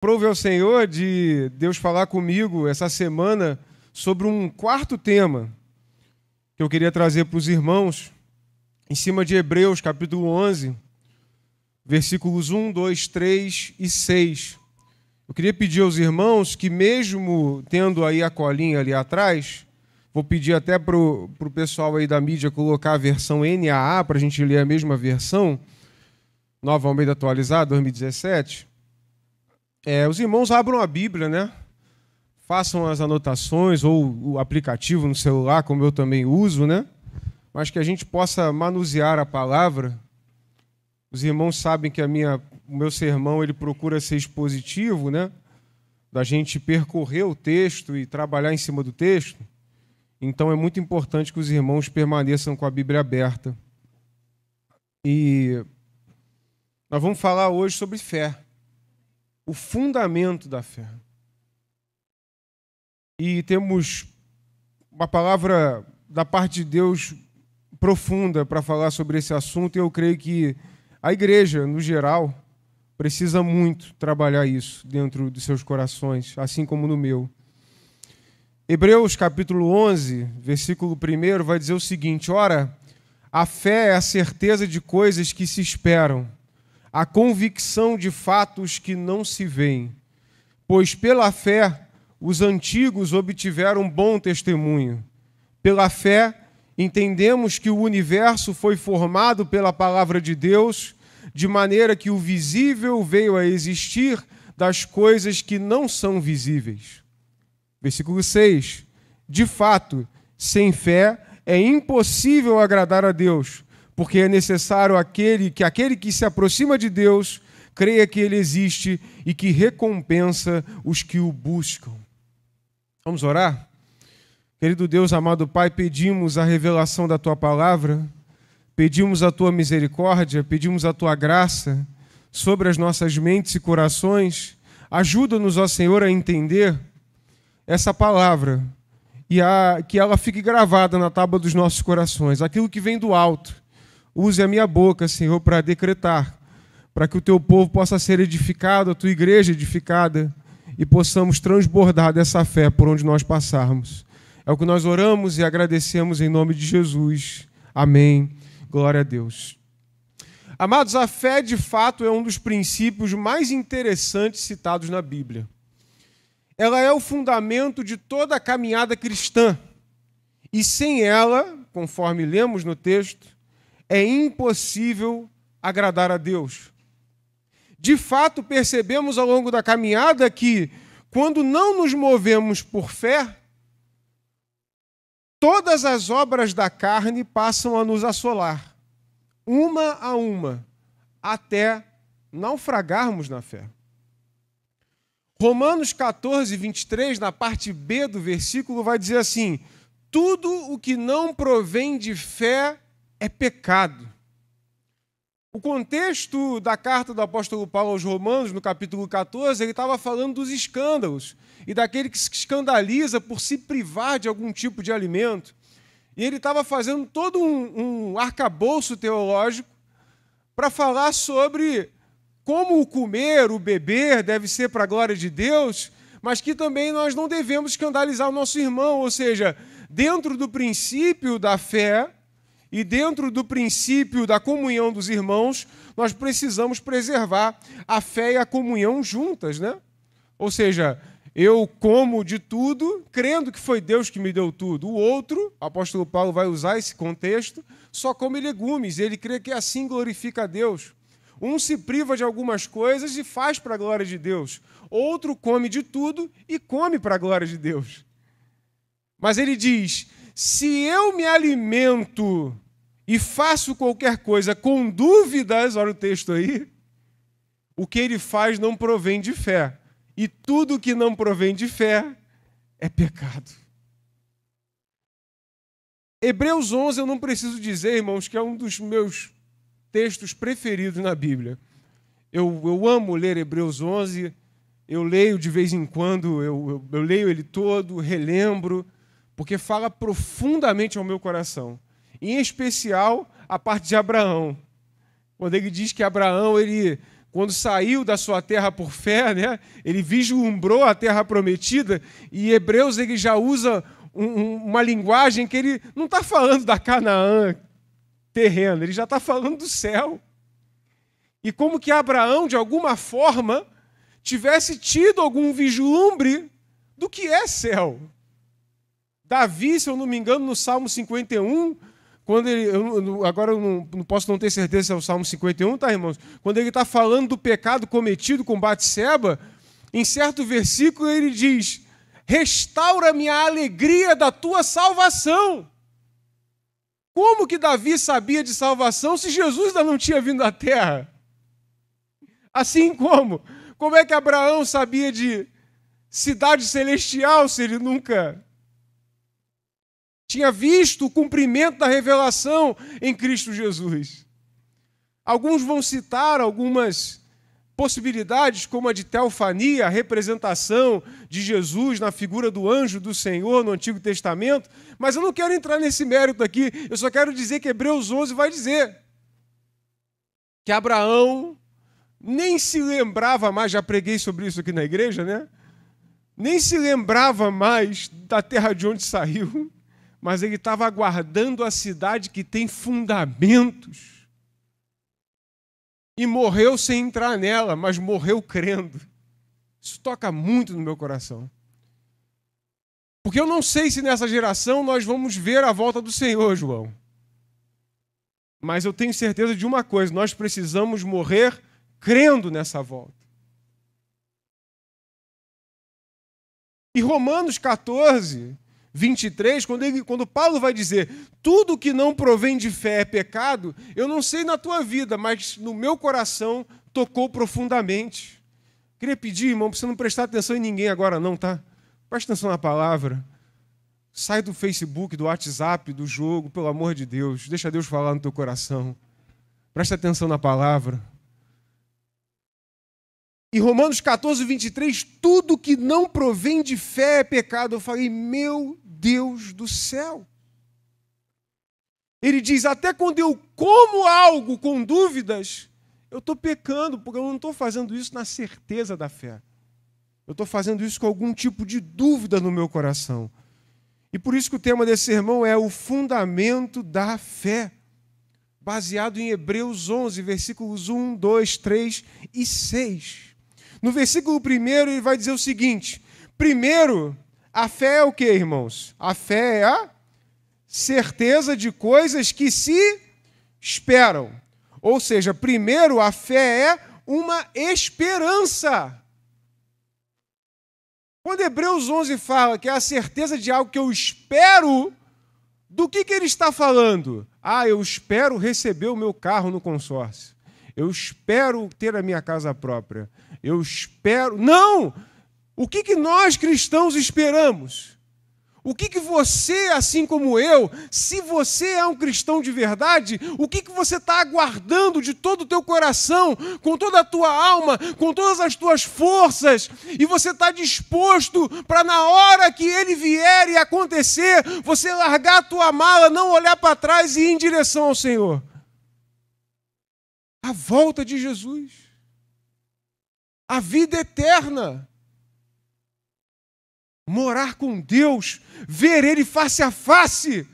Prove ao Senhor de Deus falar comigo essa semana sobre um quarto tema que eu queria trazer para os irmãos, em cima de Hebreus, capítulo 11, versículos 1, 2, 3 e 6. Eu queria pedir aos irmãos que, mesmo tendo aí a colinha ali atrás, vou pedir até para o pessoal aí da mídia colocar a versão NAA, para a gente ler a mesma versão, Nova Almeida Atualizada, 2017. Os irmãos abram a Bíblia, né? Façam as anotações ou o aplicativo no celular, como eu também uso, né? Mas que a gente possa manusear a palavra. Os irmãos sabem que o meu sermão ele procura ser expositivo, né? Da gente percorrer o texto e trabalhar em cima do texto. Então é muito importante que os irmãos permaneçam com a Bíblia aberta. E nós vamos falar hoje sobre fé. O fundamento da fé. E temos uma palavra da parte de Deus profunda para falar sobre esse assunto, e eu creio que a igreja, no geral, precisa muito trabalhar isso dentro dos seus corações, assim como no meu. Hebreus capítulo 11, versículo 1, vai dizer o seguinte: ora, a fé é a certeza de coisas que se esperam, a convicção de fatos que não se veem. Pois pela fé os antigos obtiveram bom testemunho. Pela fé entendemos que o universo foi formado pela palavra de Deus, de maneira que o visível veio a existir das coisas que não são visíveis. Versículo 6. De fato, sem fé é impossível agradar a Deus, porque é necessário que aquele que se aproxima de Deus creia que Ele existe e que recompensa os que o buscam. Vamos orar? Querido Deus, amado Pai, pedimos a revelação da Tua palavra, pedimos a Tua misericórdia, pedimos a Tua graça sobre as nossas mentes e corações. Ajuda-nos, ó Senhor, a entender essa palavra e que ela fique gravada na tábua dos nossos corações, aquilo que vem do alto. Use a minha boca, Senhor, para decretar, para que o Teu povo possa ser edificado, a Tua igreja edificada, e possamos transbordar dessa fé por onde nós passarmos. É o que nós oramos e agradecemos em nome de Jesus. Amém. Glória a Deus. Amados, a fé, de fato, é um dos princípios mais interessantes citados na Bíblia. Ela é o fundamento de toda a caminhada cristã. E sem ela, conforme lemos no texto, é impossível agradar a Deus. De fato, percebemos ao longo da caminhada que, quando não nos movemos por fé, todas as obras da carne passam a nos assolar, uma a uma, até naufragarmos na fé. Romanos 14, 23, na parte B do versículo, vai dizer assim: tudo o que não provém de fé é pecado. O contexto da carta do apóstolo Paulo aos Romanos, no capítulo 14, ele estava falando dos escândalos e daquele que se escandaliza por se privar de algum tipo de alimento. E ele estava fazendo todo um arcabouço teológico para falar sobre como o comer, o beber deve ser para a glória de Deus, mas que também nós não devemos escandalizar o nosso irmão, ou seja, dentro do princípio da fé e dentro do princípio da comunhão dos irmãos, nós precisamos preservar a fé e a comunhão juntas, né? Ou seja, eu como de tudo, crendo que foi Deus que me deu tudo. O outro, o apóstolo Paulo vai usar esse contexto, só come legumes, ele crê que assim glorifica a Deus. Um se priva de algumas coisas e faz para a glória de Deus. Outro come de tudo e come para a glória de Deus. Mas ele diz: se eu me alimento e faço qualquer coisa com dúvidas, olha o texto aí, o que ele faz não provém de fé. E tudo que não provém de fé é pecado. Hebreus 11, eu não preciso dizer, irmãos, que é um dos meus textos preferidos na Bíblia. Eu amo ler Hebreus 11, eu leio de vez em quando, eu leio ele todo, relembro, porque fala profundamente ao meu coração. Em especial, a parte de Abraão. Quando ele diz que Abraão, ele quando saiu da sua terra por fé, né? Ele vislumbrou a terra prometida, e Hebreus ele já usa uma linguagem que ele não está falando da Canaã terrena, ele já está falando do céu. E como que Abraão, de alguma forma, tivesse tido algum vislumbre do que é céu. Davi, se eu não me engano, no Salmo 51, quando ele, agora eu não posso não ter certeza se é o Salmo 51, tá, irmãos? Quando ele está falando do pecado cometido com Batseba, em certo versículo ele diz: restaura-me a alegria da tua salvação. Como que Davi sabia de salvação se Jesus ainda não tinha vindo à terra? Assim como é que Abraão sabia de cidade celestial se ele nunca tinha visto o cumprimento da revelação em Cristo Jesus? Alguns vão citar algumas possibilidades, como a de teofania, a representação de Jesus na figura do anjo do Senhor no Antigo Testamento, mas eu não quero entrar nesse mérito aqui, eu só quero dizer que Hebreus 11 vai dizer que Abraão nem se lembrava mais, já preguei sobre isso aqui na igreja, né? Nem se lembrava mais da terra de onde saiu, mas ele estava aguardando a cidade que tem fundamentos. E morreu sem entrar nela, mas morreu crendo. Isso toca muito no meu coração. Porque eu não sei se nessa geração nós vamos ver a volta do Senhor, João. Mas eu tenho certeza de uma coisa: nós precisamos morrer crendo nessa volta. E Romanos 14, 23, quando Paulo vai dizer tudo que não provém de fé é pecado, eu não sei na tua vida, mas no meu coração tocou profundamente. Queria pedir, irmão, para você não prestar atenção em ninguém agora não, tá? Presta atenção na palavra. Sai do Facebook, do WhatsApp, do jogo, pelo amor de Deus. Deixa Deus falar no teu coração. Presta atenção na palavra. Em Romanos 14, 23, tudo que não provém de fé é pecado. Eu falei, meu Deus do céu. Ele diz, até quando eu como algo com dúvidas, eu estou pecando, porque eu não estou fazendo isso na certeza da fé. Eu estou fazendo isso com algum tipo de dúvida no meu coração. E por isso que o tema desse sermão é o fundamento da fé, baseado em Hebreus 11, versículos 1, 2, 3 e 6. No versículo 1, ele vai dizer o seguinte: primeiro, a fé é o quê, irmãos? A fé é a certeza de coisas que se esperam. Ou seja, primeiro, a fé é uma esperança. Quando Hebreus 11 fala que é a certeza de algo que eu espero, do que ele está falando? Ah, eu espero receber o meu carro no consórcio. Eu espero ter a minha casa própria. Eu espero... Não! O que nós cristãos esperamos? O que você, assim como eu, se você é um cristão de verdade, o que você está aguardando de todo o teu coração, com toda a tua alma, com todas as tuas forças, e você está disposto para, na hora que ele vier e acontecer, você largar a tua mala, não olhar para trás e ir em direção ao Senhor? A volta de Jesus. A vida eterna. Morar com Deus, ver Ele face a face.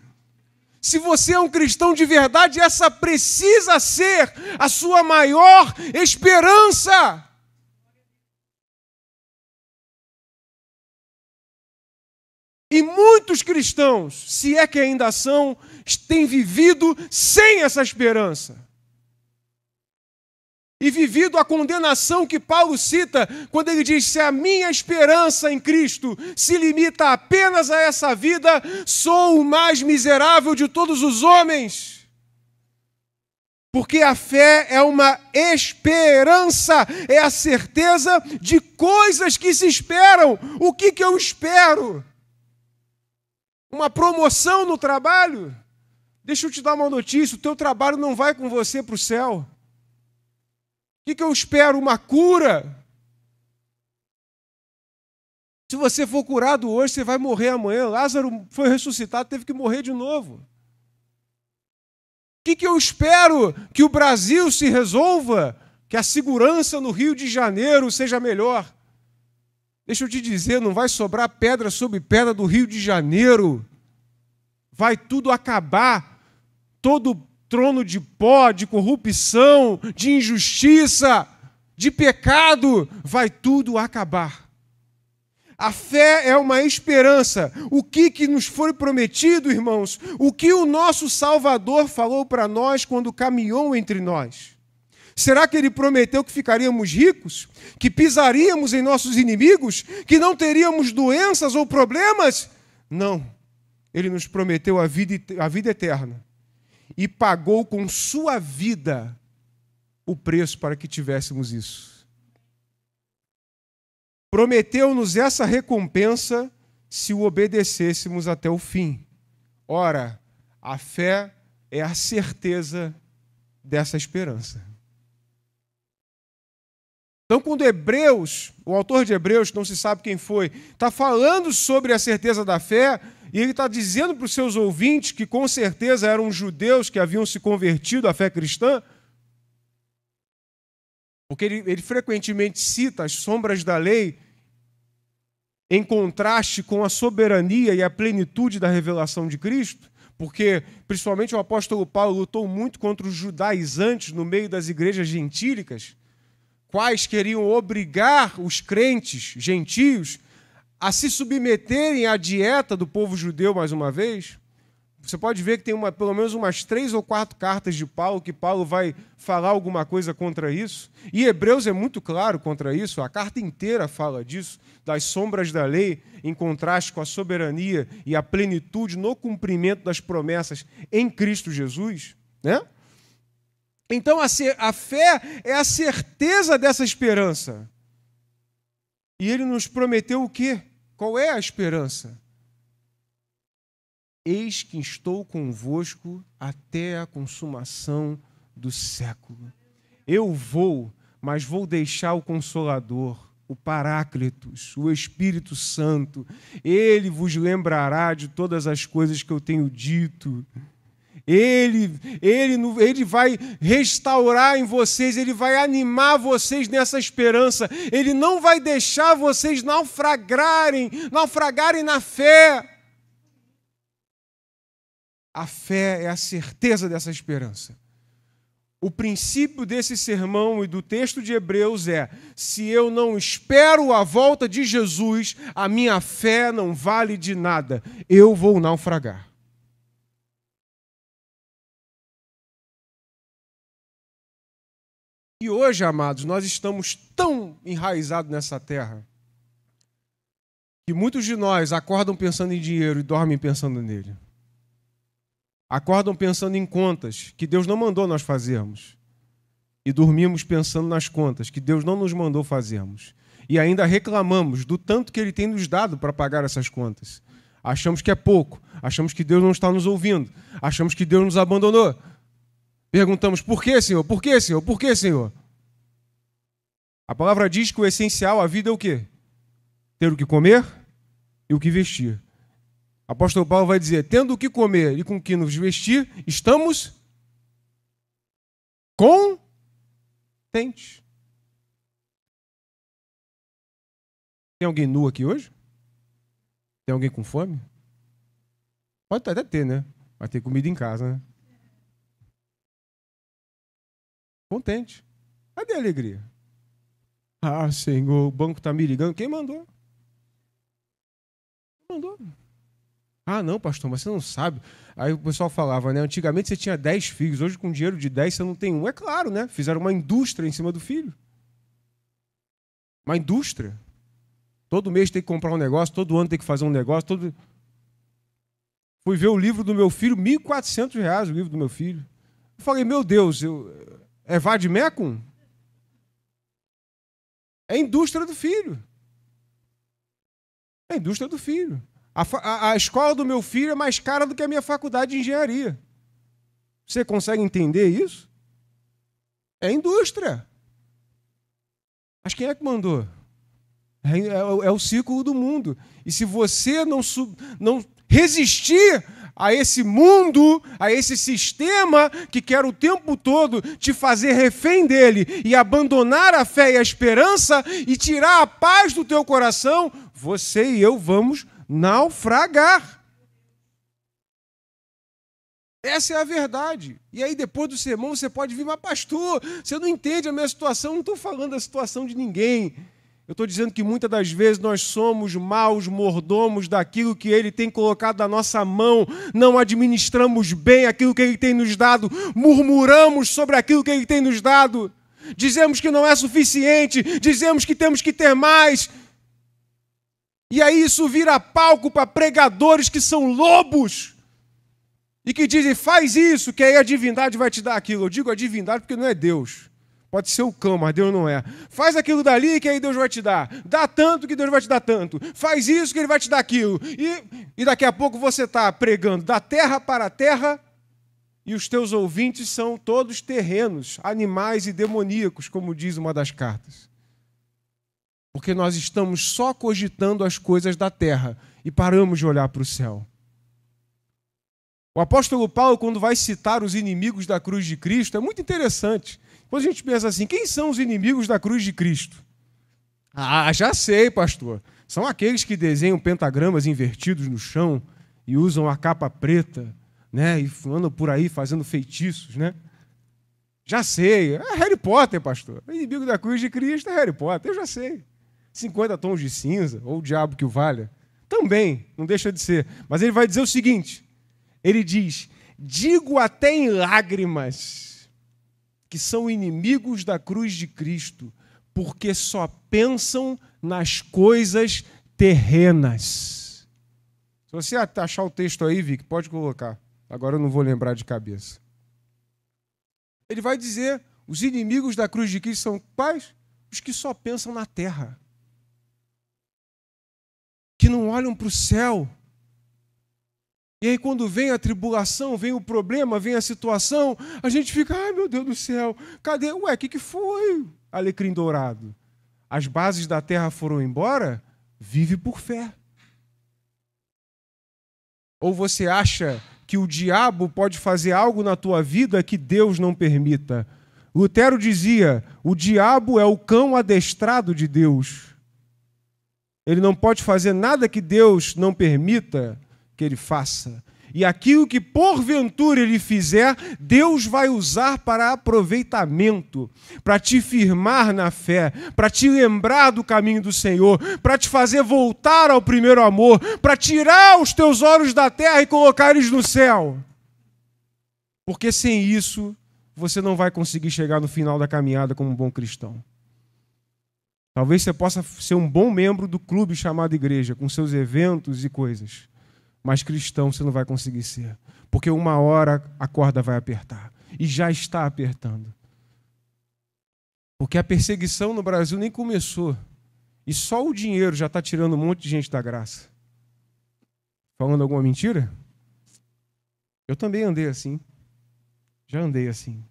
Se você é um cristão de verdade, essa precisa ser a sua maior esperança. E muitos cristãos, se é que ainda são, têm vivido sem essa esperança. E vivido a condenação que Paulo cita quando ele diz: se a minha esperança em Cristo se limita apenas a essa vida, sou o mais miserável de todos os homens. Porque a fé é uma esperança, é a certeza de coisas que se esperam. O que eu espero? Uma promoção no trabalho? Deixa eu te dar uma notícia: o teu trabalho não vai com você para o céu. O que eu espero? Uma cura. Se você for curado hoje, você vai morrer amanhã. Lázaro foi ressuscitado, teve que morrer de novo. O que eu espero? Que o Brasil se resolva? que a segurança no Rio de Janeiro seja melhor. Deixa eu te dizer, não vai sobrar pedra sobre pedra do Rio de Janeiro. Vai tudo acabar. Todo trono de pó, de corrupção, de injustiça, de pecado, vai tudo acabar. A fé é uma esperança. O que nos foi prometido, irmãos? O que o nosso Salvador falou para nós quando caminhou entre nós? Será que ele prometeu que ficaríamos ricos? Que pisaríamos em nossos inimigos? Que não teríamos doenças ou problemas? Não. Ele nos prometeu a vida eterna. E pagou com sua vida o preço para que tivéssemos isso. Prometeu-nos essa recompensa se o obedecêssemos até o fim. Ora, a fé é a certeza dessa esperança. Então, quando o autor de Hebreus, não se sabe quem foi, está falando sobre a certeza da fé, e ele está dizendo para os seus ouvintes que com certeza eram judeus que haviam se convertido à fé cristã, porque ele frequentemente cita as sombras da lei em contraste com a soberania e a plenitude da revelação de Cristo, porque principalmente o apóstolo Paulo lutou muito contra os judaizantes no meio das igrejas gentílicas, quais queriam obrigar os crentes gentios a se submeterem à dieta do povo judeu mais uma vez. Você pode ver que tem pelo menos umas 3 ou 4 cartas de Paulo que Paulo vai falar alguma coisa contra isso. E Hebreus é muito claro contra isso. A carta inteira fala disso, das sombras da lei, em contraste com a soberania e a plenitude no cumprimento das promessas em Cristo Jesus, né? Então, a fé é a certeza dessa esperança. E ele nos prometeu o quê? Qual é a esperança? Eis que estou convosco até a consumação do século. Eu vou, mas vou deixar o Consolador, o Paráclitos, o Espírito Santo. Ele vos lembrará de todas as coisas que eu tenho dito. Ele vai restaurar em vocês, ele vai animar vocês nessa esperança. Ele não vai deixar vocês naufragarem na fé. A fé é a certeza dessa esperança. O princípio desse sermão e do texto de Hebreus é: se eu não espero a volta de Jesus, a minha fé não vale de nada. Eu vou naufragar. E hoje, amados, nós estamos tão enraizados nessa terra que muitos de nós acordam pensando em dinheiro e dormem pensando nele. Acordam pensando em contas que Deus não mandou nós fazermos. E dormimos pensando nas contas que Deus não nos mandou fazermos. E ainda reclamamos do tanto que Ele tem nos dado para pagar essas contas. Achamos que é pouco. Achamos que Deus não está nos ouvindo. Achamos que Deus nos abandonou. Perguntamos, por que, Senhor? Por que, Senhor? Por que, Senhor? A palavra diz que o essencial, a vida é o quê? Ter o que comer e o que vestir. O apóstolo Paulo vai dizer, tendo o que comer e com o que nos vestir, estamos contentes. Tem alguém nu aqui hoje? Tem alguém com fome? Pode até ter, né? Vai ter comida em casa, né? Contente. Cadê a alegria? Ah, Senhor, o banco está me ligando. Quem mandou? Quem mandou? Ah, não, pastor, mas você não sabe. Aí o pessoal falava, né? Antigamente você tinha 10 filhos, hoje com dinheiro de 10 você não tem um. É claro, né? Fizeram uma indústria em cima do filho. Uma indústria. Todo mês tem que comprar um negócio, todo ano tem que fazer um negócio. Fui ver o livro do meu filho, R$ 1.400 o livro do meu filho. Eu falei, meu Deus, é Vademecum? É a indústria do filho. É a indústria do filho. A escola do meu filho é mais cara do que a minha faculdade de engenharia. Você consegue entender isso? É indústria. Mas quem é que mandou? É o ciclo do mundo. E se você não resistir a esse mundo, a esse sistema que quer o tempo todo te fazer refém dele e abandonar a fé e a esperança e tirar a paz do teu coração, você e eu vamos naufragar. Essa é a verdade. E aí, depois do sermão, você pode vir, mas pastor, você não entende a minha situação, não estou falando da situação de ninguém. Eu estou dizendo que muitas das vezes nós somos maus mordomos daquilo que Ele tem colocado na nossa mão, não administramos bem aquilo que Ele tem nos dado, murmuramos sobre aquilo que Ele tem nos dado, dizemos que não é suficiente, dizemos que temos que ter mais. E aí isso vira palco para pregadores que são lobos e que dizem, faz isso, que aí a divindade vai te dar aquilo. Eu digo a divindade porque não é Deus. Pode ser o cão, mas Deus não é. Faz aquilo dali que aí Deus vai te dar. Dá tanto que Deus vai te dar tanto. Faz isso que Ele vai te dar aquilo. E daqui a pouco você está pregando da terra para a terra e os teus ouvintes são todos terrenos, animais e demoníacos, como diz uma das cartas. Porque nós estamos só cogitando as coisas da terra e paramos de olhar para o céu. O apóstolo Paulo, quando vai citar os inimigos da cruz de Cristo, é muito interessante. Quando a gente pensa assim, quem são os inimigos da cruz de Cristo? Ah, já sei, pastor. São aqueles que desenham pentagramas invertidos no chão e usam a capa preta, né? E andam por aí fazendo feitiços, né? Já sei. É Harry Potter, pastor. O inimigo da cruz de Cristo é Harry Potter. Eu já sei. 50 tons de cinza, ou o diabo que o valha. Também, não deixa de ser. Mas ele vai dizer o seguinte, ele diz, digo até em lágrimas que são inimigos da cruz de Cristo, porque só pensam nas coisas terrenas. Se você achar o texto aí, Vic, pode colocar. Agora eu não vou lembrar de cabeça. Ele vai dizer, os inimigos da cruz de Cristo são quais? Os que só pensam na terra. Que não olham para o céu. E aí quando vem a tribulação, vem o problema, vem a situação, a gente fica, ai meu Deus do céu, cadê? Ué, o que foi, alecrim dourado? As bases da terra foram embora? Vive por fé. Ou você acha que o diabo pode fazer algo na tua vida que Deus não permita? Lutero dizia, o diabo é o cão adestrado de Deus. Ele não pode fazer nada que Deus não permita que ele faça. E aquilo que porventura ele fizer, Deus vai usar para aproveitamento, para te firmar na fé, para te lembrar do caminho do Senhor, para te fazer voltar ao primeiro amor, para tirar os teus olhos da terra e colocar eles no céu. Porque sem isso, você não vai conseguir chegar no final da caminhada como um bom cristão. Talvez você possa ser um bom membro do clube chamado igreja, com seus eventos e coisas. Mas cristão você não vai conseguir ser. Porque uma hora a corda vai apertar. E já está apertando. Porque a perseguição no Brasil nem começou. E só o dinheiro já está tirando um monte de gente da graça. Falando alguma mentira? Eu também andei assim. Já andei assim.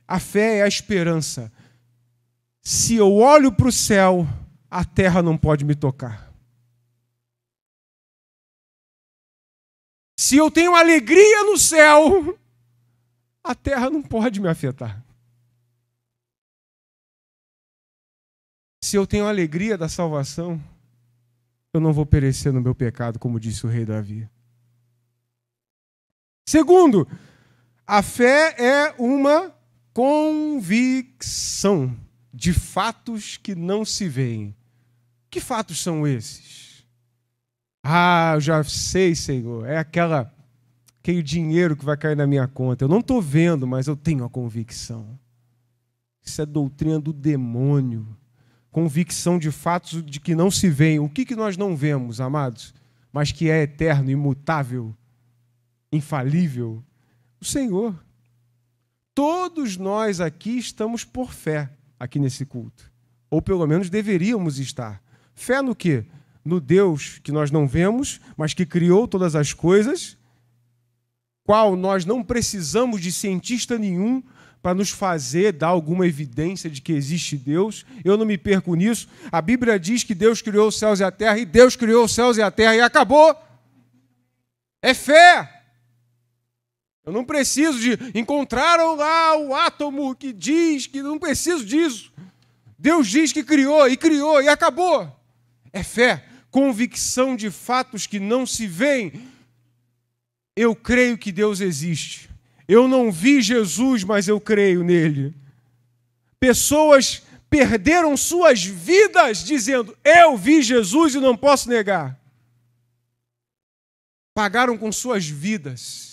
A fé é a esperança. Se eu olho para o céu, a terra não pode me tocar. Se eu tenho alegria no céu, a terra não pode me afetar. Se eu tenho alegria da salvação, eu não vou perecer no meu pecado, como disse o rei Davi. Segundo, a fé é uma convicção de fatos que não se veem. Que fatos são esses? Ah, eu já sei, Senhor, é aquele dinheiro que vai cair na minha conta. Eu não estou vendo, mas eu tenho a convicção. Isso é doutrina do demônio. Convicção de fatos de que não se veem. O que nós não vemos, amados? Mas que é eterno, imutável, infalível. O Senhor. Todos nós aqui estamos por fé, aqui nesse culto. Ou pelo menos deveríamos estar. Fé no quê? No Deus que nós não vemos, mas que criou todas as coisas, qual nós não precisamos de cientista nenhum para nos fazer dar alguma evidência de que existe Deus. Eu não me perco nisso. A Bíblia diz que Deus criou os céus e a terra, e Deus criou os céus e a terra e acabou. É fé. Eu não preciso de... Encontraram lá o átomo que diz que... Não preciso disso. Deus diz que criou, e acabou. É fé. Convicção de fatos que não se veem. Eu creio que Deus existe. Eu não vi Jesus, mas eu creio nele. Pessoas perderam suas vidas dizendo, eu vi Jesus e não posso negar. Pagaram com suas vidas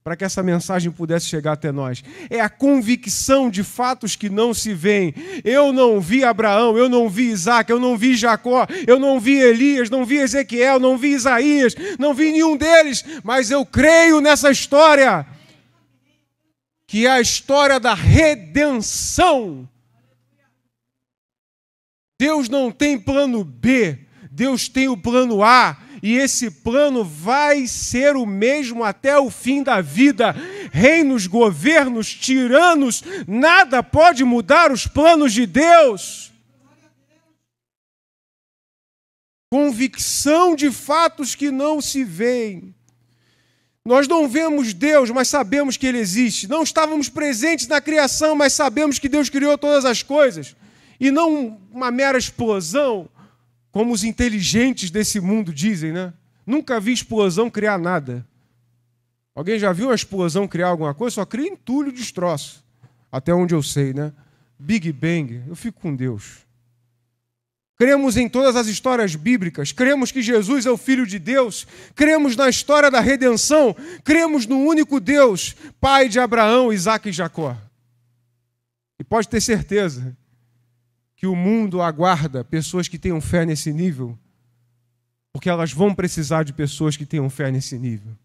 para que essa mensagem pudesse chegar até nós. É a convicção de fatos que não se veem. Eu não vi Abraão, eu não vi Isaac, eu não vi Jacó, eu não vi Elias, não vi Ezequiel, não vi Isaías, não vi nenhum deles, mas eu creio nessa história, que é a história da redenção. Deus não tem plano B, Deus tem o plano A, e esse plano vai ser o mesmo até o fim da vida. Reinos, governos, tiranos, nada pode mudar os planos de Deus. Convicção de fatos que não se veem. Nós não vemos Deus, mas sabemos que Ele existe. Não estávamos presentes na criação, mas sabemos que Deus criou todas as coisas. E não uma mera explosão, como os inteligentes desse mundo dizem, né? Nunca vi explosão criar nada. Alguém já viu uma explosão criar alguma coisa? Só cria entulho e destroço. Até onde eu sei, né? Big Bang, eu fico com Deus. Cremos em todas as histórias bíblicas, cremos que Jesus é o Filho de Deus, cremos na história da redenção, cremos no único Deus, Pai de Abraão, Isaac e Jacó. E pode ter certeza que o mundo aguarda pessoas que tenham fé nesse nível, porque elas vão precisar de pessoas que tenham fé nesse nível,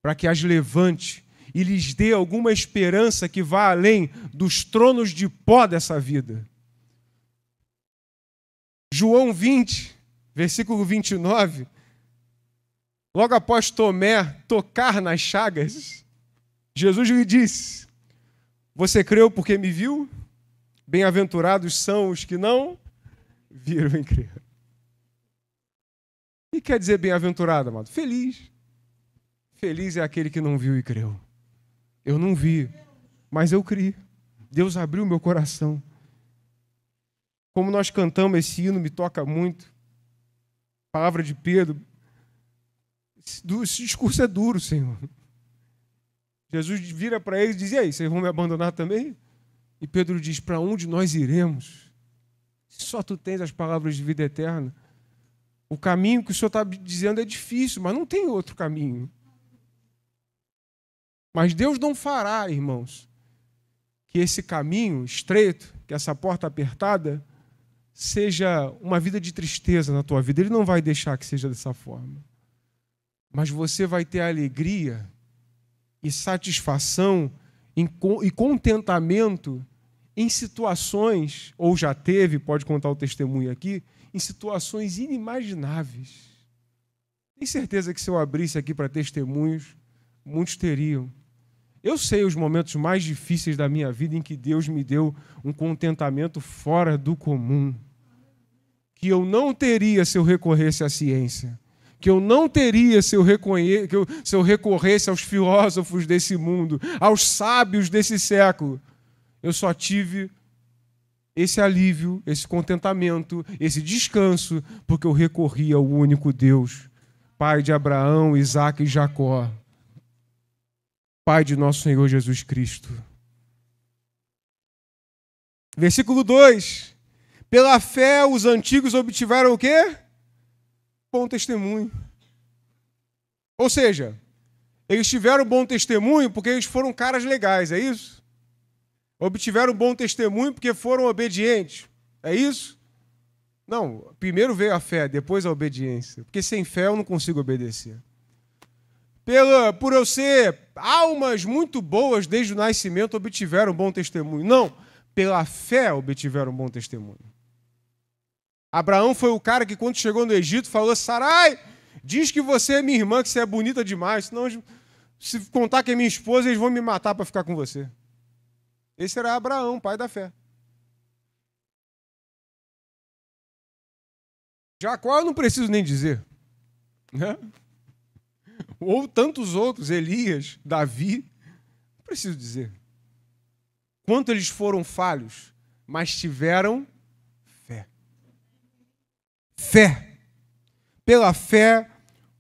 para que as levante e lhes dê alguma esperança que vá além dos tronos de pó dessa vida. João 20, versículo 29, logo após Tomé tocar nas chagas, Jesus lhe disse, você creu porque me viu? Bem-aventurados são os que não viram e creram. O que quer dizer bem-aventurado, amado? Feliz. Feliz é aquele que não viu e creu. Eu não vi, mas eu criei. Deus abriu meu coração. Como nós cantamos esse hino, me toca muito. Palavra de Pedro. Esse discurso é duro, Senhor. Jesus vira para eles e diz, e aí, vocês vão me abandonar também? E Pedro diz, para onde nós iremos? Só tu tens as palavras de vida eterna. O caminho que o Senhor está dizendo é difícil, mas não tem outro caminho. Mas Deus não fará, irmãos, que esse caminho estreito, que essa porta apertada, seja uma vida de tristeza na tua vida. Ele não vai deixar que seja dessa forma. Mas você vai ter alegria e satisfação e contentamento em situações, ou já teve, pode contar o testemunho aqui, em situações inimagináveis. Tenho certeza que se eu abrisse aqui para testemunhos, muitos teriam. Eu sei os momentos mais difíceis da minha vida em que Deus me deu um contentamento fora do comum, que eu não teria se eu recorresse à ciência, que eu não teria se eu recorresse aos filósofos desse mundo, aos sábios desse século. Eu só tive esse alívio, esse contentamento, esse descanso, porque eu recorri ao único Deus, Pai de Abraão, Isaac e Jacó, Pai de nosso Senhor Jesus Cristo. Versículo 2. Pela fé os antigos obtiveram o quê? Bom testemunho. Ou seja, eles tiveram bom testemunho porque eles foram caras legais, é isso? Obtiveram bom testemunho porque foram obedientes. É isso? Não, primeiro veio a fé, depois a obediência. Porque sem fé eu não consigo obedecer. Por eu ser almas muito boas desde o nascimento, obtiveram bom testemunho. Não, pela fé obtiveram bom testemunho. Abraão foi o cara que quando chegou no Egito falou, Sarai, diz que você é minha irmã, que você é bonita demais, senão se contar que é minha esposa, eles vão me matar para ficar com você. Esse era Abraão, pai da fé. Jacó eu não preciso nem dizer. Né? ou tantos outros, Elias, Davi, não preciso dizer. Quanto eles foram falhos, mas tiveram fé. Fé. Pela fé,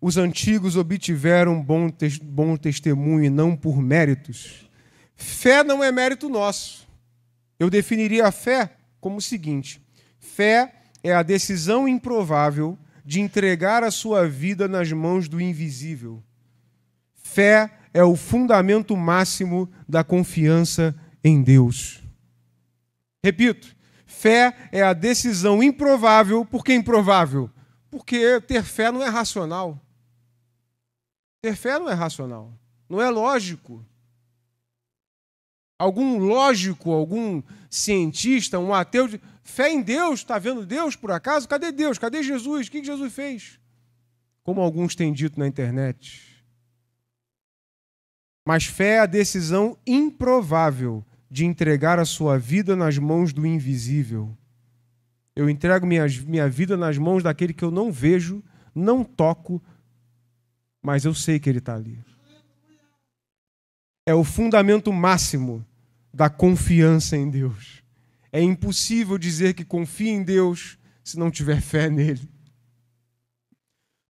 os antigos obtiveram bom testemunho e não por méritos. Fé não é mérito nosso. Eu definiria a fé como o seguinte: fé é a decisão improvável de entregar a sua vida nas mãos do invisível. Fé é o fundamento máximo da confiança em Deus. Repito, fé é a decisão improvável. Por que improvável? Porque ter fé não é racional. Ter fé não é racional. Não é lógico. Algum lógico, algum cientista, um ateu, fé em Deus, está vendo Deus por acaso? Cadê Deus? Cadê Jesus? O que Jesus fez? Como alguns têm dito na internet. Mas fé é a decisão improvável de entregar a sua vida nas mãos do invisível. Eu entrego minha vida nas mãos daquele que eu não vejo, não toco, mas eu sei que ele está ali. É o fundamento máximo da confiança em Deus. É impossível dizer que confia em Deus se não tiver fé nele.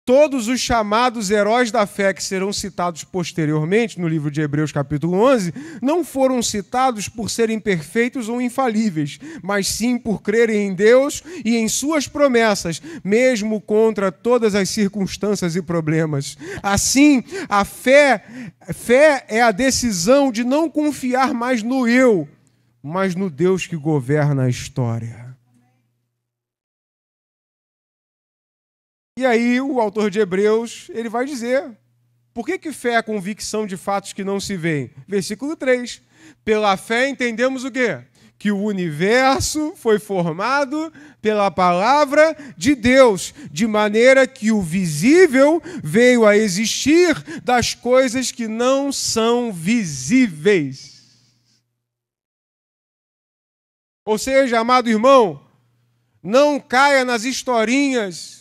Todos os chamados heróis da fé que serão citados posteriormente no livro de Hebreus capítulo 11 não foram citados por serem perfeitos ou infalíveis, mas sim por crerem em Deus e em suas promessas, mesmo contra todas as circunstâncias e problemas. Assim, a fé é a decisão de não confiar mais no eu, mas no Deus que governa a história. E aí o autor de Hebreus, ele vai dizer, por que fé é a convicção de fatos que não se veem? Versículo 3, pela fé entendemos o quê? Que o universo foi formado pela palavra de Deus, de maneira que o visível veio a existir das coisas que não são visíveis. Ou seja, amado irmão, não caia nas historinhas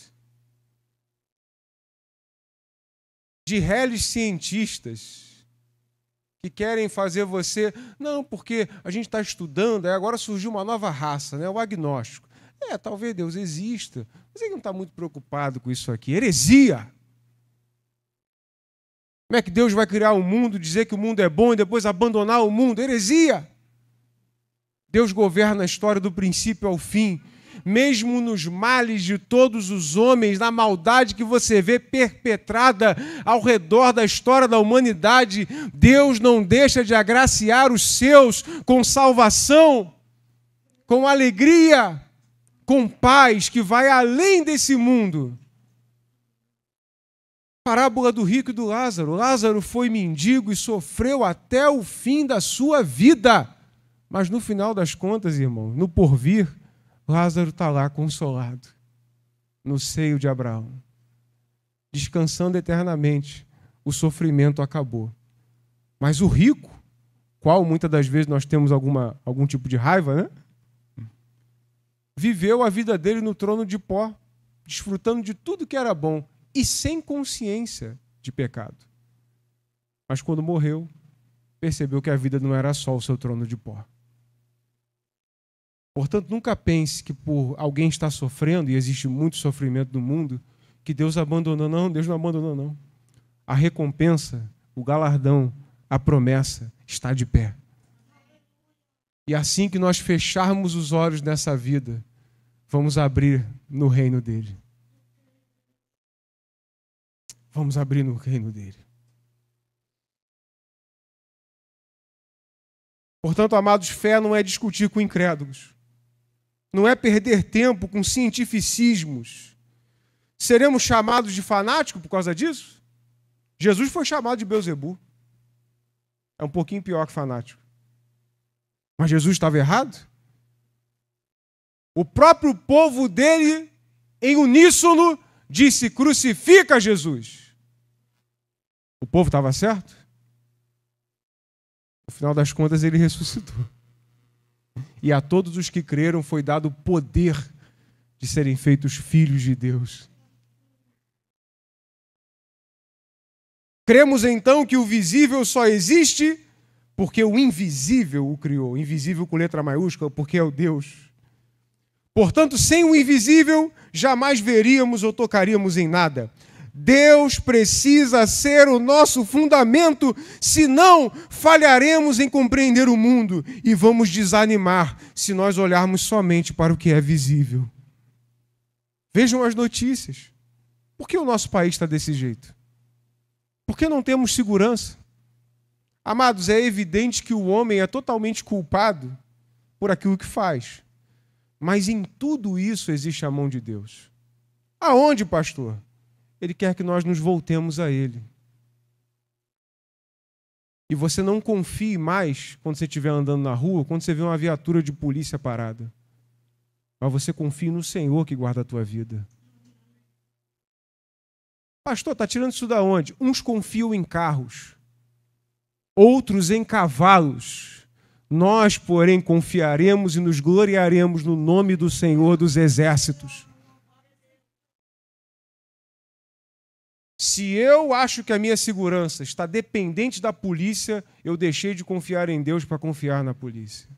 de reles cientistas que querem fazer você... Não, porque a gente está estudando, aí agora surgiu uma nova raça, né? O agnóstico. Talvez Deus exista, mas ele não está muito preocupado com isso aqui. Heresia! Como é que Deus vai criar o mundo, dizer que o mundo é bom e depois abandonar o mundo? Heresia! Deus governa a história do princípio ao fim. Mesmo nos males de todos os homens, na maldade que você vê perpetrada ao redor da história da humanidade, Deus não deixa de agraciar os seus com salvação, com alegria, com paz que vai além desse mundo. Parábola do rico e do Lázaro. Lázaro foi mendigo e sofreu até o fim da sua vida. Mas no final das contas, irmão, no porvir, Lázaro está lá consolado, no seio de Abraão, descansando eternamente. O sofrimento acabou. Mas o rico, qual muitas das vezes nós temos algum tipo de raiva, né? Viveu a vida dele no trono de pó, desfrutando de tudo que era bom e sem consciência de pecado. Mas quando morreu, percebeu que a vida não era só o seu trono de pó. Portanto, nunca pense que por alguém estar sofrendo, e existe muito sofrimento no mundo, que Deus abandonou. Não, Deus não abandonou, não. A recompensa, o galardão, a promessa está de pé. E assim que nós fecharmos os olhos nessa vida, vamos abrir no reino dele. Vamos abrir no reino dele. Portanto, amados, fé não é discutir com incrédulos. Não é perder tempo com cientificismos. Seremos chamados de fanáticos por causa disso? Jesus foi chamado de Beelzebu. É um pouquinho pior que fanático. Mas Jesus estava errado? O próprio povo dele, em uníssono, disse: crucifica Jesus. O povo estava certo? No final das contas, ele ressuscitou. E a todos os que creram foi dado o poder de serem feitos filhos de Deus. Cremos então que o visível só existe porque o invisível o criou. Invisível com letra maiúscula, porque é o Deus. Portanto, sem o invisível, jamais veríamos ou tocaríamos em nada. Deus precisa ser o nosso fundamento, senão falharemos em compreender o mundo e vamos desanimar se nós olharmos somente para o que é visível. Vejam as notícias. Por que o nosso país está desse jeito? Por que não temos segurança? Amados, é evidente que o homem é totalmente culpado por aquilo que faz. Mas em tudo isso existe a mão de Deus. Aonde, pastor? Ele quer que nós nos voltemos a Ele. E você não confie mais quando você estiver andando na rua, quando você vê uma viatura de polícia parada. Mas você confie no Senhor que guarda a tua vida. Pastor, está tirando isso da onde? Uns confiam em carros, outros em cavalos. Nós, porém, confiaremos e nos gloriaremos no nome do Senhor dos Exércitos. Se eu acho que a minha segurança está dependente da polícia, eu deixei de confiar em Deus para confiar na polícia.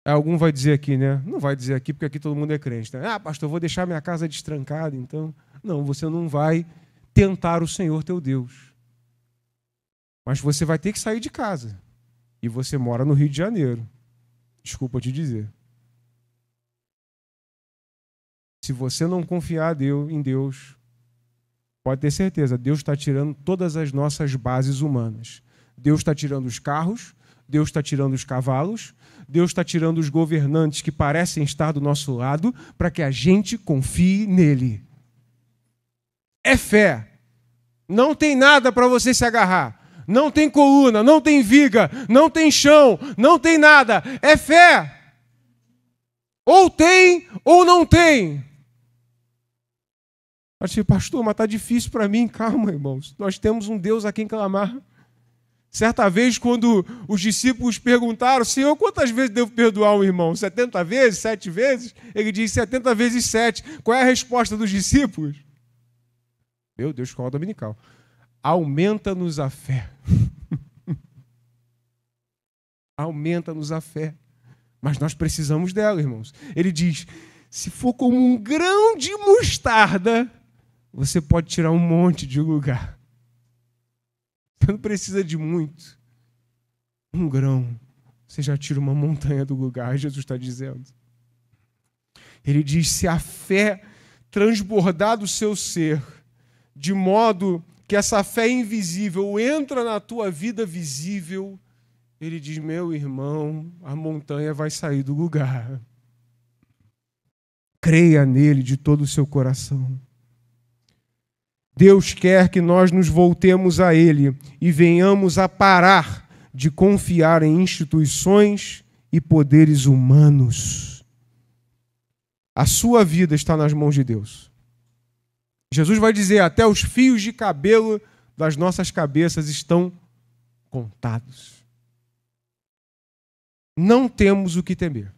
Algum vai dizer aqui, né? Não vai dizer aqui, porque aqui todo mundo é crente. Né? Ah, pastor, eu vou deixar minha casa destrancada, então... Não, você não vai tentar o Senhor teu Deus. Mas você vai ter que sair de casa. E você mora no Rio de Janeiro. Desculpa te dizer. Se você não confiar em Deus, pode ter certeza, Deus está tirando todas as nossas bases humanas. Deus está tirando os carros, Deus está tirando os cavalos, Deus está tirando os governantes que parecem estar do nosso lado para que a gente confie nele. É fé. Não tem nada para você se agarrar. Não tem coluna, não tem viga, não tem chão, não tem nada. É fé. Ou tem ou não tem. Pastor, mas está difícil para mim. Calma, irmãos. Nós temos um Deus a quem clamar. Certa vez, quando os discípulos perguntaram, Senhor, quantas vezes devo perdoar um irmão? 70 vezes? 7 vezes? Ele diz 70 vezes 7. Qual é a resposta dos discípulos? Meu Deus, escola dominical. Aumenta-nos a fé. Aumenta-nos a fé. Mas nós precisamos dela, irmãos. Ele diz, se for como um grão de mostarda, você pode tirar um monte de lugar. Você não precisa de muito. Um grão, você já tira uma montanha do lugar, Jesus está dizendo. Ele diz, se a fé transbordar do seu ser, de modo que essa fé invisível entra na tua vida visível, ele diz, meu irmão, a montanha vai sair do lugar. Creia nele de todo o seu coração. Deus quer que nós nos voltemos a Ele e venhamos a parar de confiar em instituições e poderes humanos. A sua vida está nas mãos de Deus. Jesus vai dizer, até os fios de cabelo das nossas cabeças estão contados. Não temos o que temer.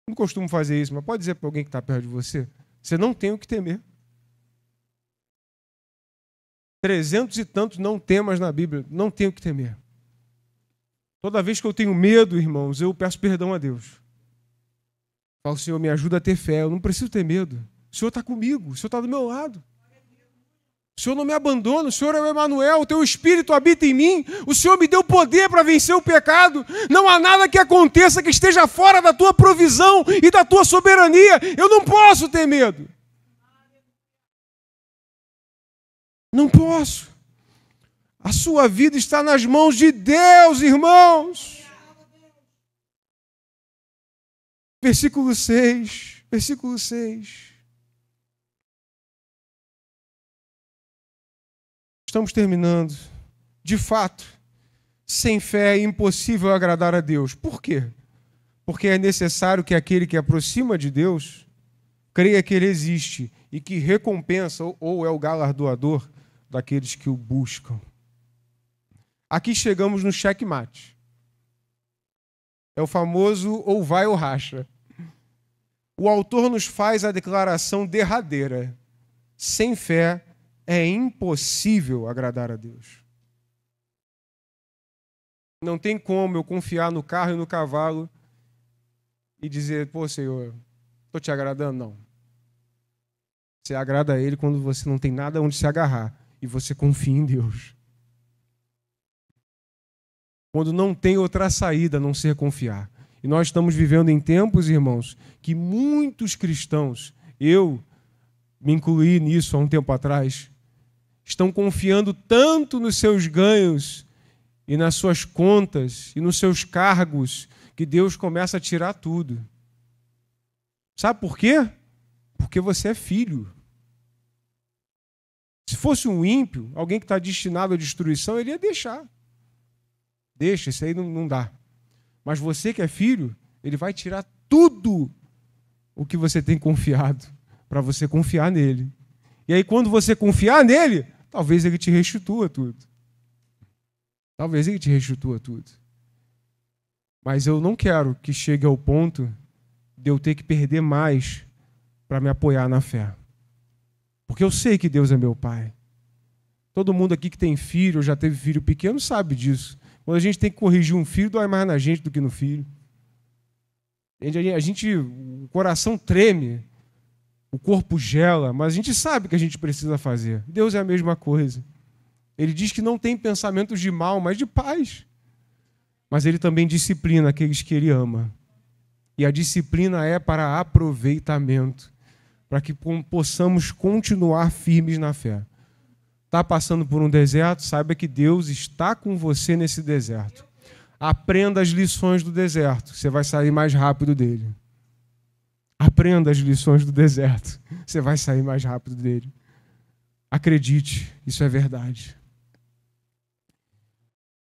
Não costumo fazer isso, mas pode dizer para alguém que está perto de você, você não tem o que temer. 300 e tantos não temas na Bíblia, não tenho o que temer. Toda vez que eu tenho medo, irmãos, eu peço perdão a Deus. Falo, Senhor, me ajuda a ter fé, eu não preciso ter medo. O Senhor está comigo, o Senhor está do meu lado. O Senhor não me abandona, o Senhor é o Emanuel, o teu Espírito habita em mim, o Senhor me deu poder para vencer o pecado. Não há nada que aconteça que esteja fora da tua provisão e da tua soberania. Eu não posso ter medo. Não posso. A sua vida está nas mãos de Deus, irmãos. Versículo 6. Versículo 6. Estamos terminando. De fato, sem fé é impossível agradar a Deus. Por quê? Porque é necessário que aquele que aproxima de Deus creia que Ele existe e que recompensa ou é o galardoador daqueles que o buscam. Aqui chegamos no checkmate. É o famoso ou vai ou racha. O autor nos faz a declaração derradeira. Sem fé é impossível agradar a Deus. Não tem como eu confiar no carro e no cavalo e dizer, pô, Senhor, estou te agradando? Não. Você agrada a Ele quando você não tem nada onde se agarrar e você confia em Deus. Quando não tem outra saída a não ser confiar. E nós estamos vivendo em tempos, irmãos, que muitos cristãos, eu me incluí nisso há um tempo atrás, estão confiando tanto nos seus ganhos e nas suas contas e nos seus cargos que Deus começa a tirar tudo. Sabe por quê? Porque você é filho. Se fosse um ímpio, alguém que está destinado à destruição, ele ia deixar. Deixa, isso aí não dá. Mas você que é filho, ele vai tirar tudo o que você tem confiado, para você confiar nele. E aí, quando você confiar nele, talvez ele te restitua tudo. Talvez ele te restitua tudo. Mas eu não quero que chegue ao ponto de eu ter que perder mais para me apoiar na fé. Porque eu sei que Deus é meu Pai. Todo mundo aqui que tem filho, ou já teve filho pequeno, sabe disso. Quando a gente tem que corrigir um filho, dói mais na gente do que no filho. O coração treme, o corpo gela, mas a gente sabe o que a gente precisa fazer. Deus é a mesma coisa. Ele diz que não tem pensamentos de mal, mas de paz. Mas ele também disciplina aqueles que ele ama. E a disciplina é para aproveitamento, para que possamos continuar firmes na fé. Está passando por um deserto, saiba que Deus está com você nesse deserto. Aprenda as lições do deserto, você vai sair mais rápido dele. Aprenda as lições do deserto, você vai sair mais rápido dele. Acredite, isso é verdade.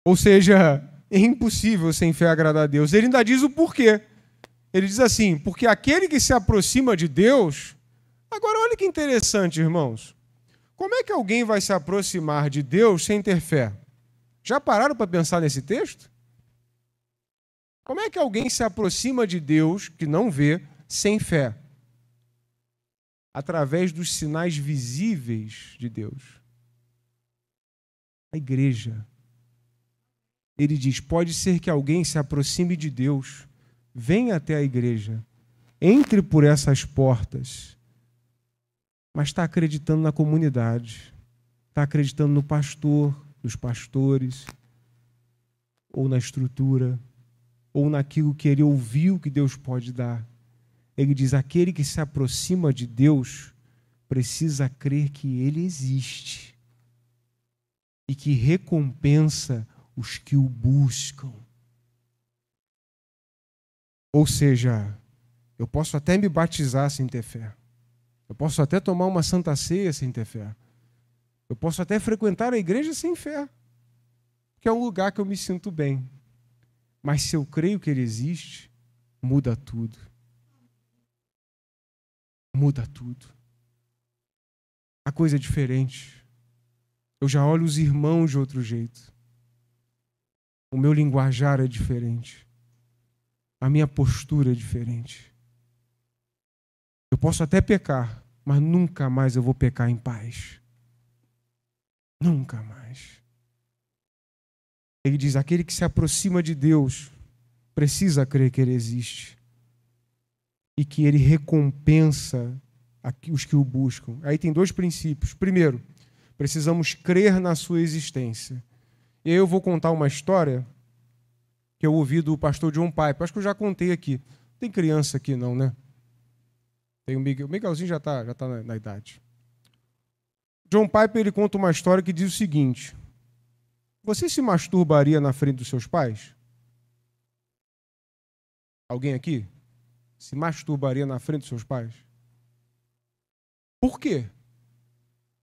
Ou seja, é impossível sem fé agradar a Deus. Ele ainda diz o porquê. Ele diz assim, porque aquele que se aproxima de Deus... Agora, olha que interessante, irmãos. Como é que alguém vai se aproximar de Deus sem ter fé? Já pararam para pensar nesse texto? Como é que alguém se aproxima de Deus, que não vê, sem fé? Através dos sinais visíveis de Deus. A igreja. Ele diz, pode ser que alguém se aproxime de Deus, venha até a igreja, entre por essas portas, mas está acreditando na comunidade, está acreditando no pastor, nos pastores, ou na estrutura, ou naquilo que ele ouviu que Deus pode dar. Ele diz, aquele que se aproxima de Deus precisa crer que ele existe e que recompensa os que o buscam. Ou seja, eu posso até me batizar sem ter fé. Eu posso até tomar uma santa ceia sem ter fé. Eu posso até frequentar a igreja sem fé, que é um lugar que eu me sinto bem. Mas se eu creio que ele existe, muda tudo. Muda tudo. A coisa é diferente. Eu já olho os irmãos de outro jeito. O meu linguajar é diferente. A minha postura é diferente. Eu posso até pecar, mas nunca mais eu vou pecar em paz. Nunca mais. Ele diz, aquele que se aproxima de Deus precisa crer que ele existe e que ele recompensa os que o buscam. Aí tem dois princípios. Primeiro, precisamos crer na sua existência. E aí eu vou contar uma história que eu ouvi do pastor John Piper. Acho que eu já contei aqui. Não tem criança aqui não, né? Tem o Miguelzinho já está na idade. John Piper, ele conta uma história que diz o seguinte: você se masturbaria na frente dos seus pais? Alguém aqui se masturbaria na frente dos seus pais? Por quê?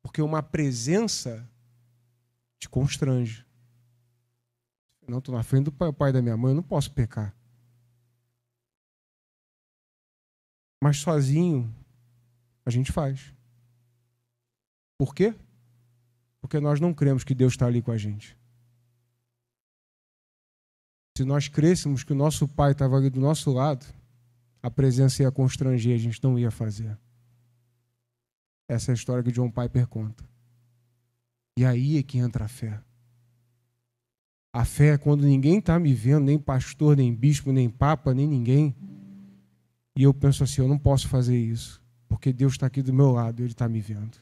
Porque uma presença te constrange. Não, estou na frente do pai da minha mãe, eu não posso pecar. Mas sozinho a gente faz. Por quê? Porque nós não cremos que Deus está ali com a gente. Se nós crêssemos que o nosso Pai estava ali do nosso lado, a presença ia constranger, a gente não ia fazer. Essa é a história que John Piper conta. E aí é que entra a fé. A fé é quando ninguém está me vendo, nem pastor, nem bispo, nem papa, nem ninguém. E eu penso assim, eu não posso fazer isso, porque Deus está aqui do meu lado, Ele está me vendo.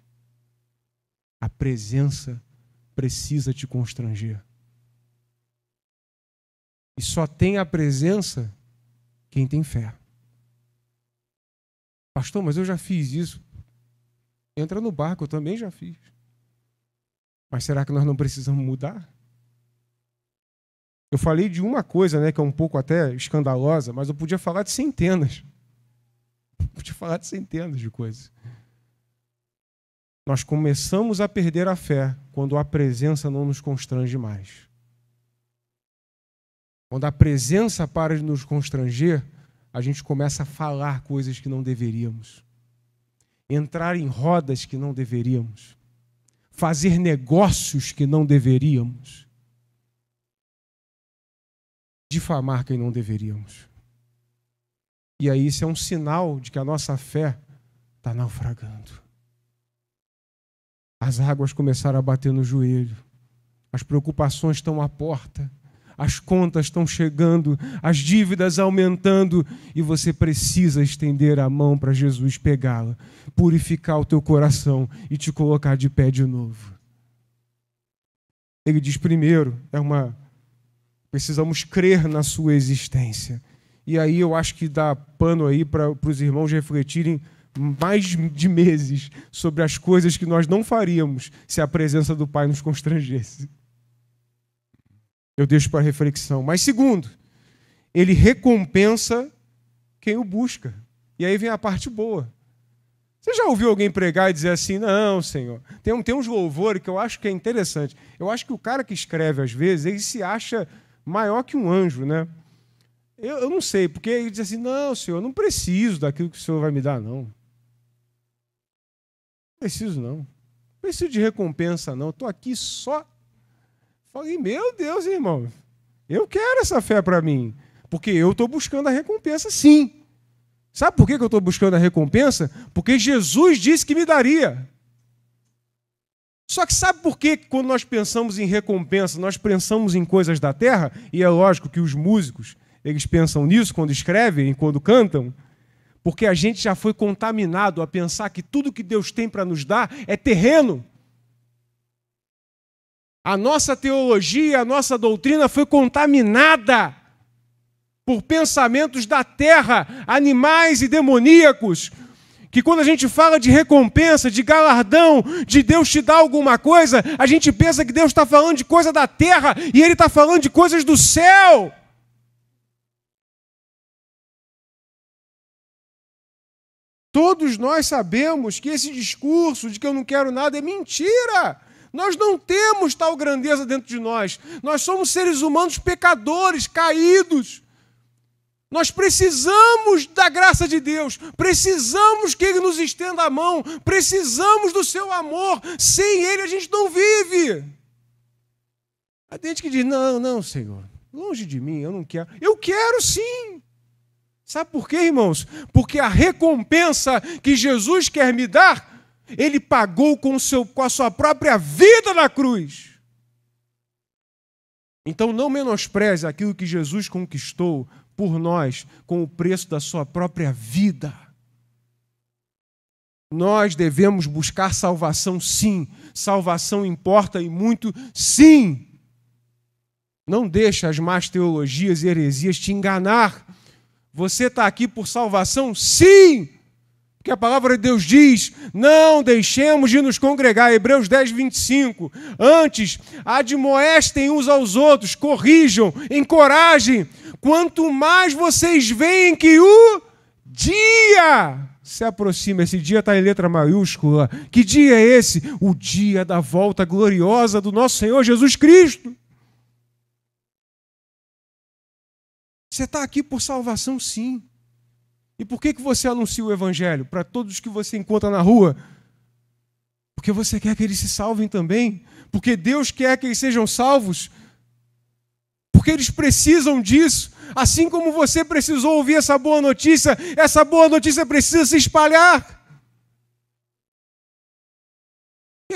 A presença precisa te constranger. E só tem a presença quem tem fé. Pastor, mas eu já fiz isso. Entra no barco, eu também já fiz. Mas será que nós não precisamos mudar? Eu falei de uma coisa, né, que é um pouco até escandalosa, mas eu podia falar de centenas. Podia falar de centenas de coisas. Nós começamos a perder a fé quando a presença não nos constrange mais. Quando a presença para de nos constranger, a gente começa a falar coisas que não deveríamos. Entrar em rodas que não deveríamos. Fazer negócios que não deveríamos. Difamar quem não deveríamos. E aí isso é um sinal de que a nossa fé está naufragando. As águas começaram a bater no joelho. As preocupações estão à porta. As contas estão chegando, as dívidas aumentando, e você precisa estender a mão para Jesus pegá-la, purificar o teu coração e te colocar de pé de novo. Ele diz primeiro, precisamos crer na sua existência. E aí eu acho que dá pano aí para os irmãos refletirem mais de meses sobre as coisas que nós não faríamos se a presença do Pai nos constrangesse. Eu deixo para reflexão. Mas segundo, ele recompensa quem o busca. E aí vem a parte boa. Você já ouviu alguém pregar e dizer assim, não, Senhor, tem uns louvores que eu acho que é interessante. Eu acho que o cara que escreve, às vezes, ele se acha maior que um anjo, né? Eu não sei, porque ele diz assim, não, Senhor, eu não preciso daquilo que o Senhor vai me dar, não. Não preciso, não. Não preciso de recompensa, não. Estou aqui só... Falei, meu Deus, irmão, eu quero essa fé para mim, porque eu estou buscando a recompensa, sim. Sabe por que eu estou buscando a recompensa? Porque Jesus disse que me daria. Só que sabe por que quando nós pensamos em recompensa, nós pensamos em coisas da terra? E é lógico que os músicos, eles pensam nisso quando escrevem e quando cantam, porque a gente já foi contaminado a pensar que tudo que Deus tem para nos dar é terreno. A nossa teologia, a nossa doutrina foi contaminada por pensamentos da terra, animais e demoníacos, que quando a gente fala de recompensa, de galardão, de Deus te dar alguma coisa, a gente pensa que Deus está falando de coisa da terra e Ele está falando de coisas do céu. Todos nós sabemos que esse discurso de que eu não quero nada é mentira. Nós não temos tal grandeza dentro de nós. Nós somos seres humanos pecadores, caídos. Nós precisamos da graça de Deus. Precisamos que Ele nos estenda a mão. Precisamos do seu amor. Sem Ele a gente não vive. Tem gente que diz, não, Senhor, longe de mim, eu não quero. Eu quero sim. Sabe por quê, irmãos? Porque a recompensa que Jesus quer me dar, Ele pagou com a sua própria vida na cruz. Então não menospreze aquilo que Jesus conquistou por nós com o preço da sua própria vida. Nós devemos buscar salvação, sim. Salvação importa e muito, sim. Não deixe as más teologias e heresias te enganar. Você está aqui por salvação, sim. Porque a palavra de Deus diz, não deixemos de nos congregar, Hebreus 10, 25. Antes, admoestem uns aos outros, corrijam, encorajem. Quanto mais vocês veem que o dia se aproxima, esse dia está em letra maiúscula. Que dia é esse? O dia da volta gloriosa do nosso Senhor Jesus Cristo. Você está aqui por salvação, sim. E por que você anuncia o Evangelho para todos que você encontra na rua? Porque você quer que eles se salvem também. Porque Deus quer que eles sejam salvos. Porque eles precisam disso. Assim como você precisou ouvir essa boa notícia precisa se espalhar.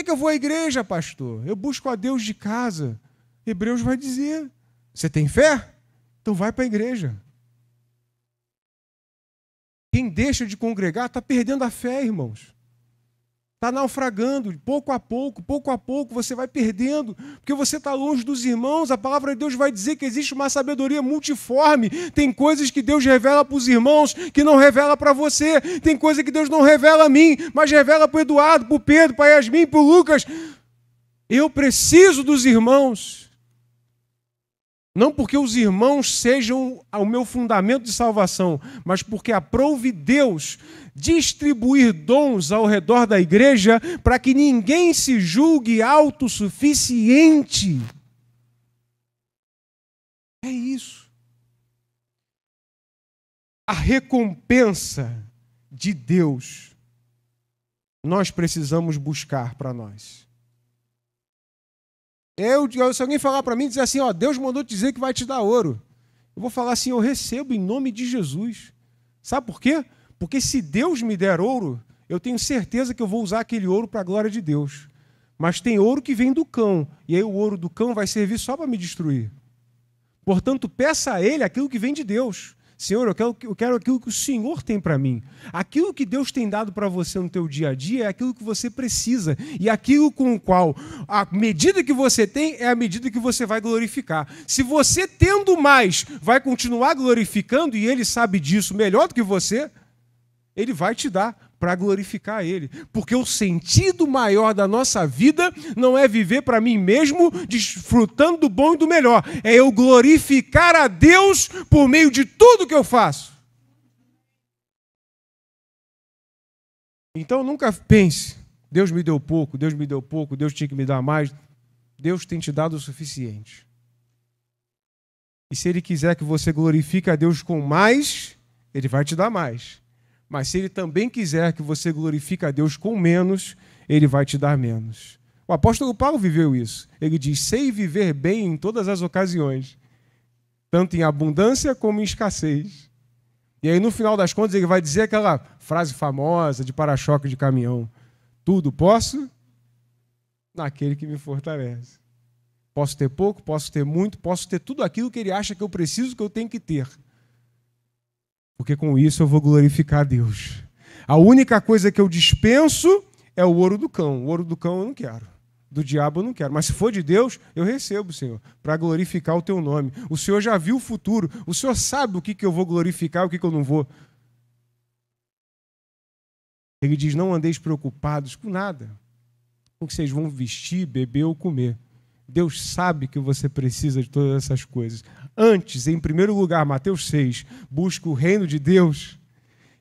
que eu vou à igreja, pastor? Eu busco a Deus de casa. Hebreus vai dizer, você tem fé? Então vai para a igreja. Quem deixa de congregar está perdendo a fé, irmãos. Está naufragando, pouco a pouco você vai perdendo, porque você está longe dos irmãos. A palavra de Deus vai dizer que existe uma sabedoria multiforme. Tem coisas que Deus revela para os irmãos que não revela para você. Tem coisa que Deus não revela a mim, mas revela para o Eduardo, para o Pedro, para a Yasmin, para o Lucas. Eu preciso dos irmãos. Não porque os irmãos sejam o meu fundamento de salvação, mas porque aprove Deus distribuir dons ao redor da igreja para que ninguém se julgue autossuficiente. É isso. A recompensa de Deus nós precisamos buscar para nós. Se alguém falar para mim e dizer assim, Deus mandou te dizer que vai te dar ouro, eu vou falar assim, eu recebo em nome de Jesus. Sabe por quê? Porque se Deus me der ouro, eu tenho certeza que eu vou usar aquele ouro para a glória de Deus. Mas tem ouro que vem do cão, e aí o ouro do cão vai servir só para me destruir. Portanto, peça a Ele aquilo que vem de Deus. Senhor, eu quero aquilo que o Senhor tem para mim. Aquilo que Deus tem dado para você no teu dia a dia é aquilo que você precisa. E aquilo com o qual a medida que você tem é a medida que você vai glorificar. Se você tendo mais vai continuar glorificando, e Ele sabe disso melhor do que você, Ele vai te dar para glorificar Ele. Porque o sentido maior da nossa vida não é viver para mim mesmo, desfrutando do bom e do melhor. É eu glorificar a Deus por meio de tudo que eu faço. Então nunca pense, Deus me deu pouco, Deus tinha que me dar mais. Deus tem te dado o suficiente. E se Ele quiser que você glorifique a Deus com mais, Ele vai te dar mais. Mas se Ele também quiser que você glorifique a Deus com menos, Ele vai te dar menos. O apóstolo Paulo viveu isso. Ele diz, sei viver bem em todas as ocasiões, tanto em abundância como em escassez. E aí, no final das contas, ele vai dizer aquela frase famosa de para-choque de caminhão. Tudo posso naquele que me fortalece. Posso ter pouco, posso ter muito, posso ter tudo aquilo que ele acha que eu preciso, que eu tenho que ter. Porque com isso eu vou glorificar a Deus. A única coisa que eu dispenso é o ouro do cão. O ouro do cão eu não quero. Do diabo eu não quero. Mas se for de Deus, eu recebo, Senhor, para glorificar o teu nome. O Senhor já viu o futuro. O Senhor sabe o que eu vou glorificar e o que eu não vou. Ele diz, não andeis preocupados com nada. Com o que vocês vão vestir, beber ou comer. Deus sabe que você precisa de todas essas coisas. Antes, em primeiro lugar, Mateus 6, busca o reino de Deus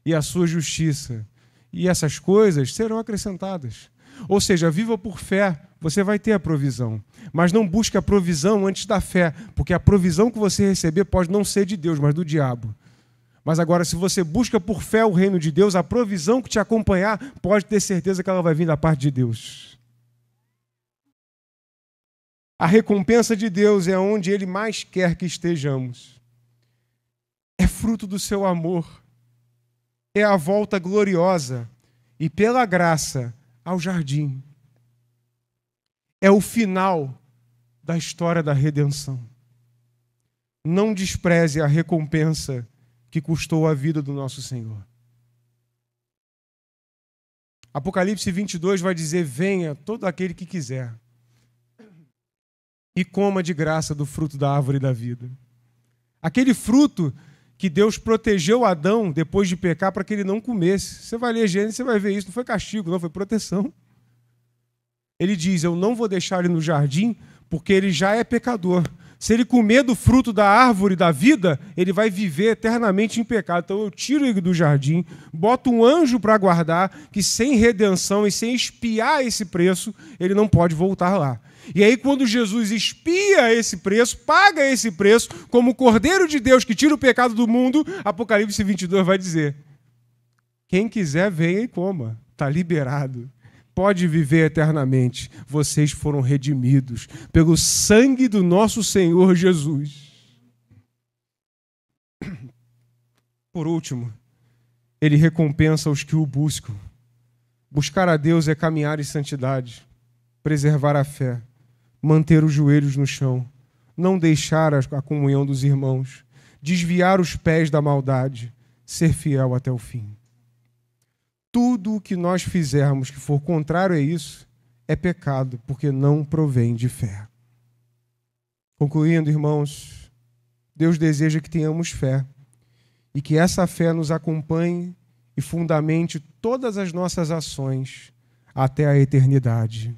e a sua justiça. E essas coisas serão acrescentadas. Ou seja, viva por fé, você vai ter a provisão. Mas não busque a provisão antes da fé, porque a provisão que você receber pode não ser de Deus, mas do diabo. Mas agora, se você busca por fé o reino de Deus, a provisão que te acompanhar, pode ter certeza que ela vai vir da parte de Deus. A recompensa de Deus é onde Ele mais quer que estejamos. É fruto do seu amor. É a volta gloriosa e pela graça ao jardim. É o final da história da redenção. Não despreze a recompensa que custou a vida do nosso Senhor. Apocalipse 22 vai dizer, venha todo aquele que quiser e coma de graça do fruto da árvore da vida. Aquele fruto que Deus protegeu Adão depois de pecar para que ele não comesse. Você vai ler Gênesis, você vai ver isso. Não foi castigo, não, foi proteção. Ele diz, eu não vou deixar ele no jardim porque ele já é pecador. Se ele comer do fruto da árvore da vida, ele vai viver eternamente em pecado. Então eu tiro ele do jardim, boto um anjo para guardar, que sem redenção e sem expiar esse preço, ele não pode voltar lá. E aí, quando Jesus expia esse preço, paga esse preço, como o Cordeiro de Deus que tira o pecado do mundo, Apocalipse 22 vai dizer, quem quiser, venha e coma, está liberado. Pode viver eternamente. Vocês foram redimidos pelo sangue do nosso Senhor Jesus. Por último, Ele recompensa os que o buscam. Buscar a Deus é caminhar em santidade. preservar a fé, manter os joelhos no chão, não deixar a comunhão dos irmãos, desviar os pés da maldade, ser fiel até o fim. Tudo o que nós fizermos que for contrário a isso é pecado, porque não provém de fé. Concluindo, irmãos, Deus deseja que tenhamos fé e que essa fé nos acompanhe e fundamente todas as nossas ações até a eternidade.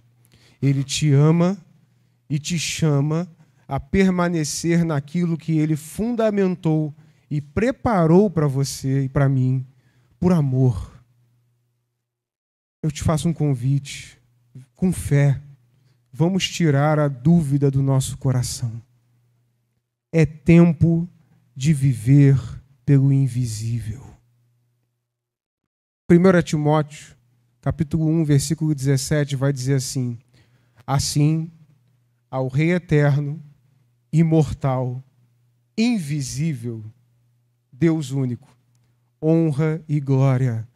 Ele te ama e te chama a permanecer naquilo que Ele fundamentou e preparou para você e para mim, por amor. Eu te faço um convite, com fé, vamos tirar a dúvida do nosso coração. É tempo de viver pelo invisível. 1 Timóteo, capítulo 1, versículo 17, vai dizer assim: assim, ao Rei eterno, imortal, invisível, Deus único, honra e glória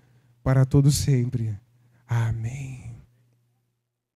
para todo sempre. Amém.